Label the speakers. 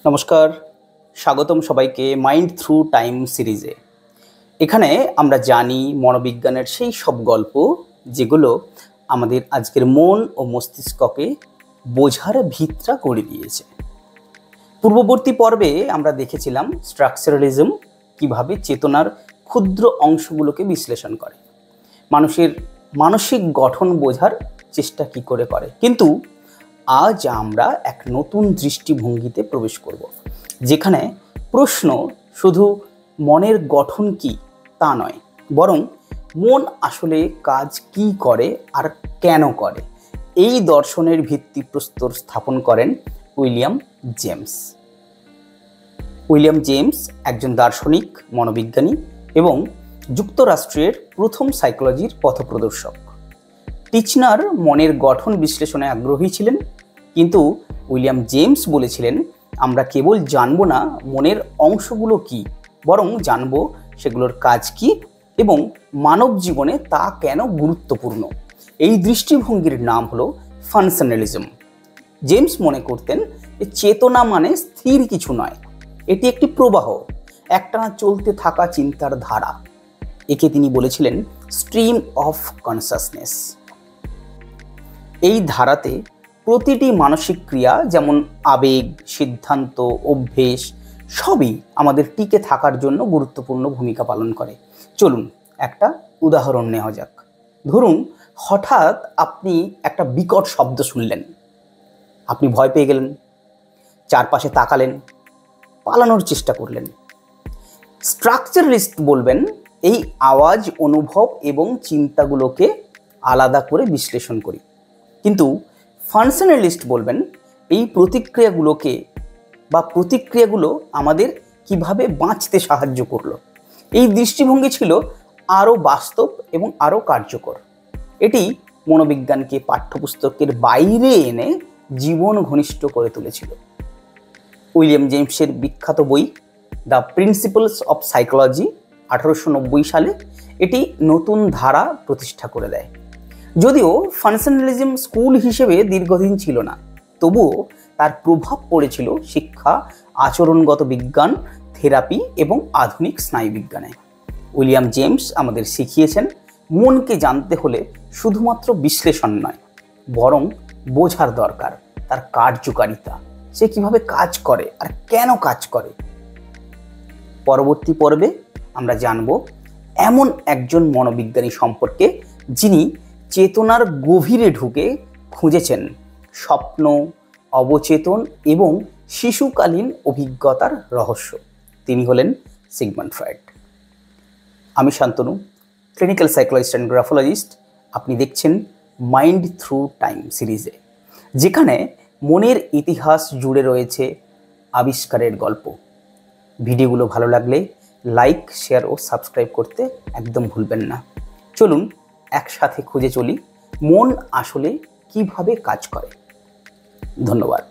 Speaker 1: নমস্কার, স্বাগতম সবাইকে মাইন্ড থ্রু টাইম সিরিজে। এখানে আমরা জানি মনোবিজ্ঞানের সেই সব গল্প যেগুলো আমাদের আজকের মন ও মস্তিষ্ককে বোঝার ভিতটা করে দিয়েছে। পূর্ববর্তী পর্বে আমরা দেখেছিলাম স্ট্রাকচারালিজম কিভাবে চেতনার ক্ষুদ্র অংশগুলোকে বিশ্লেষণ করে, মানুষের মানসিক গঠন বোঝার চেষ্টা কি করে করে। কিন্তু আজ আমরা এক নতুন দৃষ্টিভঙ্গিতে প্রবেশ করব, যেখানে প্রশ্ন শুধু মনের গঠন কি তা নয়, বরং মন আসলে কাজ কি করে আর কেন করে, এই দর্শনের ভিত্তিপ্রস্তর স্থাপন করেন উইলিয়াম জেমস। উইলিয়াম জেমস একজন দার্শনিক, মনোবিজ্ঞানী এবং যুক্তরাষ্ট্রের প্রথম সাইকোলজির পথপ্রদর্শক। টিচনার মনের গঠন বিশ্লেষণে আগ্রহী ছিলেন, কিন্তু উইলিয়াম জেমস বলেছিলেন, আমরা কেবল জানবো না মনের অংশগুলো কি, বরং জানবো সেগুলোর কাজ কি এবং মানব জীবনে তা কেন গুরুত্বপূর্ণ। এই দৃষ্টিভঙ্গির নাম হলো ফাংশনালিজম। জেমস মনে করতেন যে চেতনা মানে স্থির কিছু নয়, এটি একটি প্রবাহ, একটানা চলতে থাকা চিন্তার ধারা। একে তিনি বলেছিলেন স্ট্রিম অফ কনসাসনেস। এই ধারাতে প্রতিটি মানসিক ক্রিয়া, যেমন আবেগ, সিদ্ধান্ত, অভ্যেস, সবই আমাদের টিকে থাকার জন্য গুরুত্বপূর্ণ ভূমিকা পালন করে। চলুন একটা উদাহরণ নেওয়া যাক। ধরুন হঠাৎ আপনি একটা বিকট শব্দ শুনলেন, আপনি ভয় পেয়ে গেলেন, চারপাশে তাকালেন, পালানোর চেষ্টা করলেন। স্ট্রাকচারালিস্ট বলবেন এই আওয়াজ, অনুভব এবং চিন্তাগুলোকে আলাদা করে বিশ্লেষণ করি, কিন্তু ফাংশনালিস্ট বলবেন এই প্রতিক্রিয়াগুলো আমাদের কিভাবে বাঁচতে সাহায্য করলো। এই দৃষ্টিভঙ্গি ছিল আরও বাস্তব এবং আরও কার্যকর। এটি মনোবিজ্ঞানকে পাঠ্যপুস্তকের বাইরে এনে জীবন ঘনিষ্ঠ করে তুলেছিল। উইলিয়াম জেমসের বিখ্যাত বই দ্য প্রিন্সিপলস অফ সাইকোলজি 1890 সালে এটি নতুন ধারা প্রতিষ্ঠা করে দেয়। যদিও ফাংশনালিজম স্কুল হিসেবে দীর্ঘদিন ছিল না, তবুও তার প্রভাব পড়েছিল শিক্ষা, আচরণগত বিজ্ঞান, থেরাপি এবং আধুনিক স্নায়ুবিজ্ঞানে। উইলিয়াম জেমস আমাদের শিখিয়েছেন মনকে জানতে হলে শুধুমাত্র বিশ্লেষণ নয়, বরং বোঝার দরকার তার কার্যকারিতা, সে কিভাবে কাজ করে আর কেন কাজ করে। পরবর্তী পর্বে আমরা জানব এমন একজন মনোবিজ্ঞানী সম্পর্কে যিনি চেতনার গভীরে ঢুকে খুঁজেছেন স্বপ্ন, অবচেতন এবং শিশুকালীন অভিজ্ঞতার রহস্য। তিনি হলেন সিগমন্ড ফ্রয়েড। আমি শান্তনু, ক্লিনিক্যাল সাইকোলজিস্ট অ্যান্ড গ্রাফোলজিস্ট। আপনি দেখছেন মাইন্ড থ্রু টাইম সিরিজে, যেখানে মনের ইতিহাস জুড়ে রয়েছে আবিষ্কারের গল্প। ভিডিওগুলো ভালো লাগলে লাইক, শেয়ার ও সাবস্ক্রাইব করতে একদম ভুলবেন না। চলুন একসাথে খুঁজে চলি মন আসলে কিভাবে কাজ করে। ধন্যবাদ।